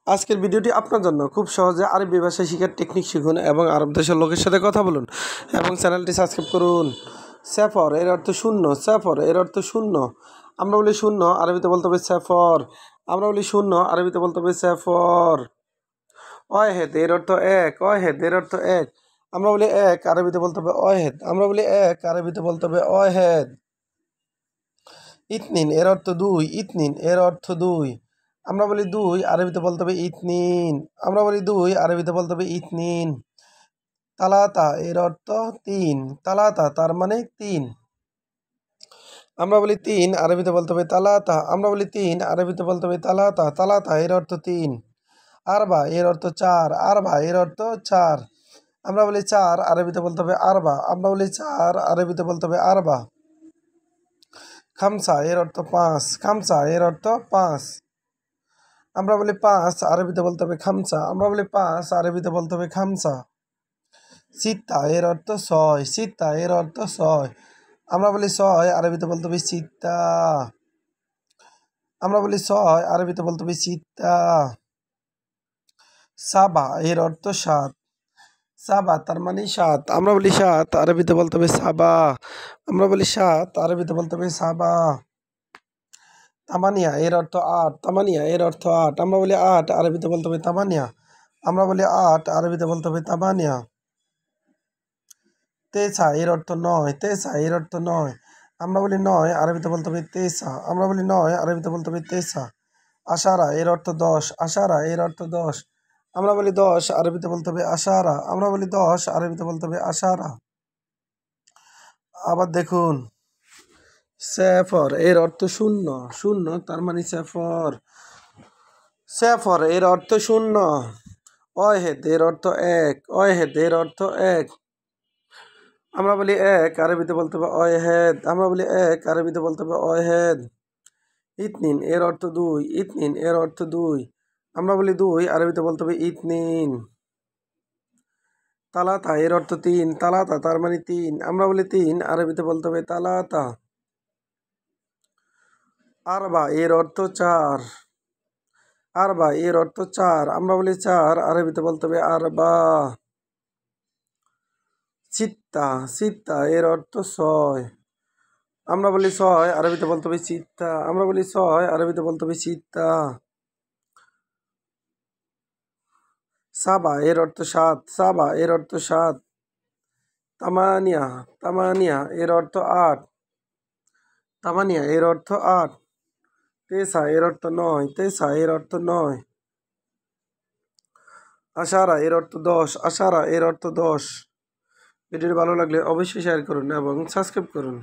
আজকের ভিডিওটি আপনার জন্য খুব সহজে আরবি ভাষা শেখার টেকনিক শিখুন এবং আরব দেশের লোকের সাথে কথা বলুন এবং চ্যানেলটি সাবস্ক্রাইব করুন। সেফর এর অর্থ শূন্য, সেফর এর অর্থ শূন্য। আমরা বলি শূন্য, আরবিতে বলতে হবে সেফর। আমরা বলি শূন্য, আরবিতে বলতে হবে সেফর। ওয়াহেদ এর অর্থ এক, ওয়াহেদ এর অর্থ এক। আমরা বলি এক, আরবিতে বলতে হবে ওয়াহেদ। আমরা বলি এক, আরবিতে বলতে হবে ওয়াহেদ। ইতনিন এর অর্থ দুই, ইতনিন এর অর্থ দুই। আমরা বলি দুই, আরবিতে বলতে হবে ইতনিন। আমরা বলি দুই, আরবিতে বলতে হবে ইতনিন। তালাতা এর অর্থ তিন, তালাতা তার মানে তিন। আমরা বলি তিন, আরবিতে বলতে হবে তালাতা। আমরা বলি তিন, আরবিতে বলতে হবে তালাতা, তালাতা এর অর্থ তিন। আরবা এর অর্থ চার, আরবা এর অর্থ চার। আমরা বলি চার, আরবিতে বলতে হবে আরবা। আমরা বলি চার, আরবিতে বলতে হবে আরবা। খামসা এর অর্থ পাঁচ, খামসা এর অর্থ পাঁচ। আমরা বলি পাঁচ, আরবিতে বলতে হবে খামসা। আমরা বলি পাঁচ, আরবিতে বলতে হবে খামসা। সিত্তা এর অর্থ ছয়, সিত্তা এর অর্থ ছয়। আমরা বলি ছয়, আরবিতে বলতে হবে সিত্তা। আমরা বলি ছয়, আরবিতে বলতে হবে সিত্তা। সাবা এর অর্থ সাত, সাবা তার মানে সাত। আমরা বলি সাত, আরবিতে বলতে হবে সাবা। আমরা বলি সাত, আরবিতে বলতে হবে সাবা। তামানিয়া এর অর্থ আট, তামানিয়া এর অর্থ আট। আমরা বলি আট, আরবিতে বলতে হবে তামানিয়া। আমরা বলি আট, আরবিতে বলতে হবে তামানিয়া। তেসা এর অর্থ নয়, তেসা এর অর্থ নয়। আমরা বলি নয়, আরবিতে বলতে হবে তেসা। আমরা বলি নয়, আরবিতে বলতে হবে তেসা। আশারা এর অর্থ দশ, আশারা এর অর্থ দশ। আমরা বলি দশ, আরবিতে বলতে হবে আশারা। আমরা বলি দশ, আরবিতে বলতে হবে আশারা। আবার দেখুন, সেফর এর অর্থ শূন্য, শূন্য তার মানে সেফর। সেফর এর অর্থ শূন্য। ওয়াহেদ এর অর্থ এক, ওয়াহেদ এর অর্থ এক। আমরা বলি এক, আরবিতে বলতে হবে ওয়াহেদ। আমরা বলি এক, আরবিতে বলতে হবে ওয়াহেদ। ইতনিন এর অর্থ দুই, ইতনিন এর অর্থ দুই। আমরা বলি দুই, আরবিতে বলতে হবে ইতনিন। তালাতা এর অর্থ তিন, তালাতা তার মানে তিন। আমরা বলি তিন, আরবিতে বলতে হবে তালাতা। আরবা এর অর্থ চার, আরবা এর অর্থ চার। আমরা বলি চার, আরবিতে বলতে হবে আরবা। চিত্তা, চিত্তা এর অর্থ ছয়। আমরা বলি ছয়, আরবিতে বলতে হবে চিত্তা। আমরা বলি ছয়, আরবিতে বলতে হবে চিত্তা। সাবা এর অর্থ সাত, সাবা এর অর্থ সাত। তামানিয়া, তামানিয়া এর অর্থ আট, তামানিয়া এর অর্থ আট। তেসা এর অর্থ নয়, তেসা এর অর্থ নয়। আশারা এর অর্থ দশ, আশারা এর অর্থ দশ। ভিডিওটি ভালো লাগলে অবশ্যই শেয়ার করুন এবং সাবস্ক্রাইব করুন।